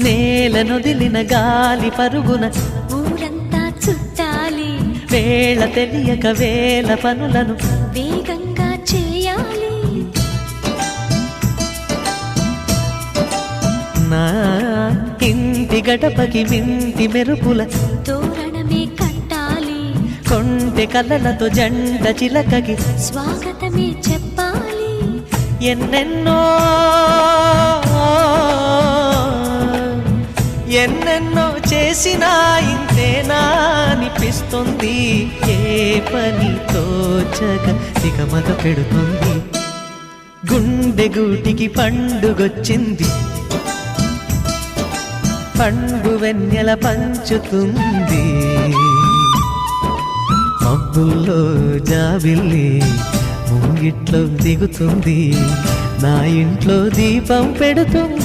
నేలనొదిలిన గాలి పరుగున ఊరంతా చుట్టాలి, వేళ తెలియక వేల పనులను వేగంగా చేయాలి. నా ఇంటి గడపకి వింటి మెరుపుల తోరణమే కట్టాలి, కొంటె కలలతో జంట చిలకకి స్వాగతమే చెప్పాలి. ఎన్నెన్నో ఎన్నెన్నో చేసినా ఇంతేనా అనిపిస్తుంది. ఏ పని తోచక దిగమగ పెడుతుంది. గుండె గూటికి పండుగొచ్చింది, పండు వెన్నెల పంచుతుంది. మబ్బుల్లో జాబిల్లి ముంగిట్లో దిగుతుంది, నా ఇంట్లో దీపం పెడుతుంది.